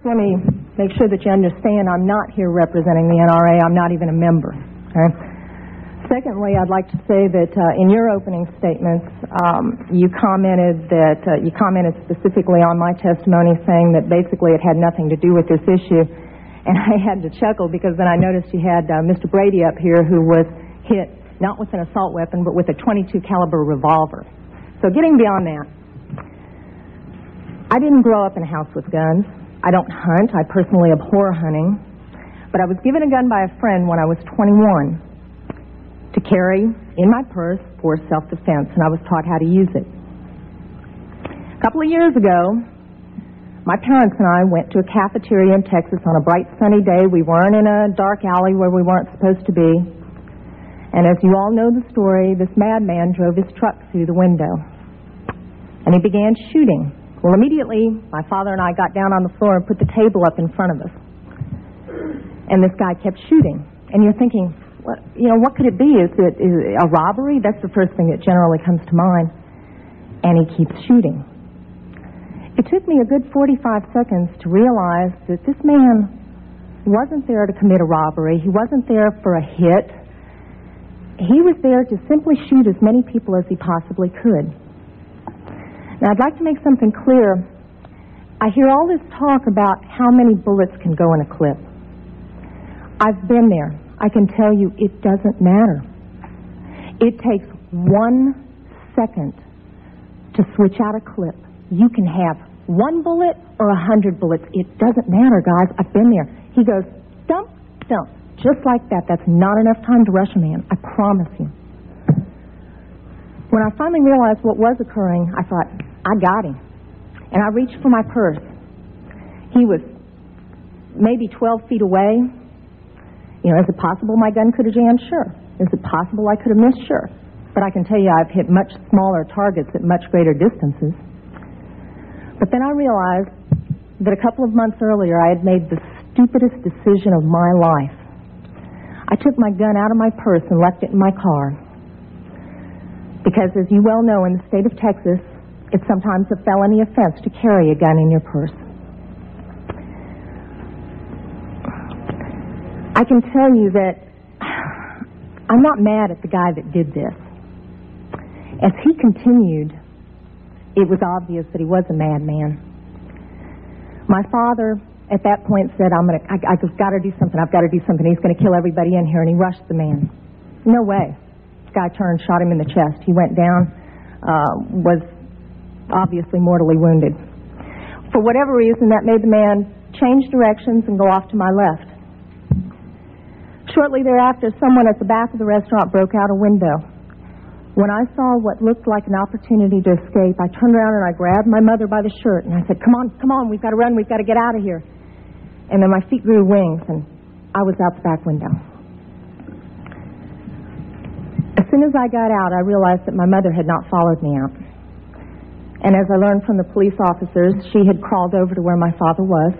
let me make sure that you understand I'm not here representing the NRA. I'm not even a member. Okay? Secondly, I'd like to say that in your opening statements, you commented specifically on my testimony, saying that basically it had nothing to do with this issue. And I had to chuckle because then I noticed you had Mr. Brady up here, who was hit not with an assault weapon but with a .22 caliber revolver. So getting beyond that, I didn't grow up in a house with guns. I don't hunt. I personally abhor hunting. But I was given a gun by a friend when I was 21 to carry in my purse for self-defense, and I was taught how to use it. A couple of years ago, my parents and I went to a cafeteria in Texas on a bright sunny day. We weren't in a dark alley where we weren't supposed to be. And as you all know the story, this madman drove his truck through the window. And he began shooting. Well, immediately, my father and I got down on the floor and put the table up in front of us. And this guy kept shooting. And you're thinking, what could it be? Is it a robbery? That's the first thing that generally comes to mind. And he keeps shooting. It took me a good 45 seconds to realize that this man wasn't there to commit a robbery. He wasn't there for a hit. He was there to simply shoot as many people as he possibly could. Now, I'd like to make something clear. I hear all this talk about how many bullets can go in a clip. I've been there. I can tell you it doesn't matter. It takes 1 second to switch out a clip. You can have 1 bullet or 100 bullets. It doesn't matter, guys. I've been there. He goes, dump, dump, just like that. That's not enough time to rush a man. I promise you. When I finally realized what was occurring, I thought, I got him. And I reached for my purse. He was maybe 12 feet away. Is it possible my gun could have jammed? Sure. Is it possible I could have missed? Sure. But I can tell you I've hit much smaller targets at much greater distances. But then I realized that a couple of months earlier I had made the stupidest decision of my life. I took my gun out of my purse and left it in my car. Because as you well know, in the state of Texas, it's sometimes a felony offense to carry a gun in your purse. I can tell you that I'm not mad at the guy that did this. As he continued, it was obvious that he was a madman. My father, at that point, said, I've got to do something. I've got to do something. He's going to kill everybody in here. And he rushed the man. No way. This guy turned, shot him in the chest. He went down, was obviously mortally wounded. For whatever reason, that made the man change directions and go off to my left. Shortly thereafter, someone at the back of the restaurant broke out a window. When I saw what looked like an opportunity to escape, I turned around and I grabbed my mother by the shirt and I said, come on, we've got to run, we've got to get out of here. And then my feet grew wings and I was out the back window. As soon as I got out, I realized that my mother had not followed me out. And as I learned from the police officers, she had crawled over to where my father was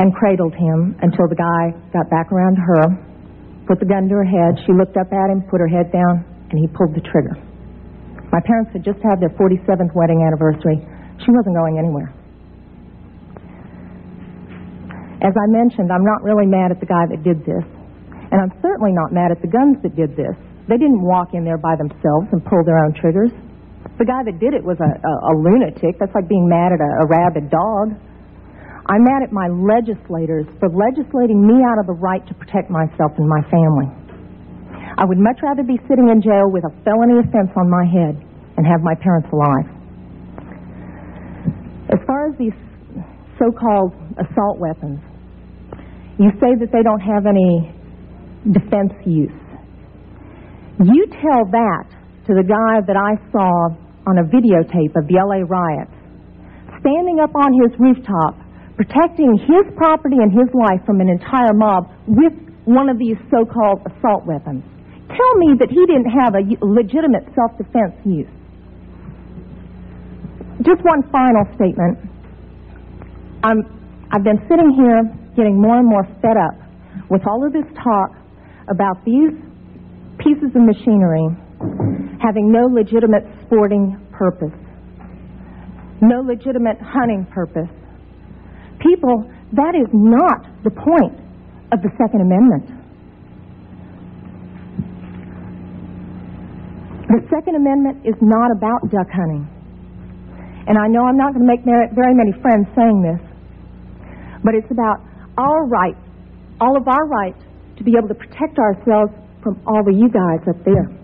and cradled him until the guy got back around to her, put the gun to her head. She looked up at him, put her head down, and he pulled the trigger. My parents had just had their 47th wedding anniversary. She wasn't going anywhere. As I mentioned, I'm not really mad at the guy that did this. And I'm certainly not mad at the guns that did this. They didn't walk in there by themselves and pull their own triggers. The guy that did it was a lunatic. That's like being mad at a rabid dog. I'm mad at my legislators for legislating me out of the right to protect myself and my family. I would much rather be sitting in jail with a felony offense on my head and have my parents alive. As far as these so-called assault weapons, you say that they don't have any defense use. You tell that to the guy that I saw on a videotape of the LA riots, standing up on his rooftop, protecting his property and his life from an entire mob with one of these so-called assault weapons. Tell me that he didn't have a legitimate self-defense use. Just one final statement. I've been sitting here getting more and more fed up with all of this talk about these pieces of machinery having no legitimate sporting purpose, no legitimate hunting purpose, People, that is not the point of the Second Amendment. The Second Amendment is not about duck hunting. And I know I'm not going to make very many friends saying this, but it's about our rights, all of our rights, to be able to protect ourselves from all of you guys up there.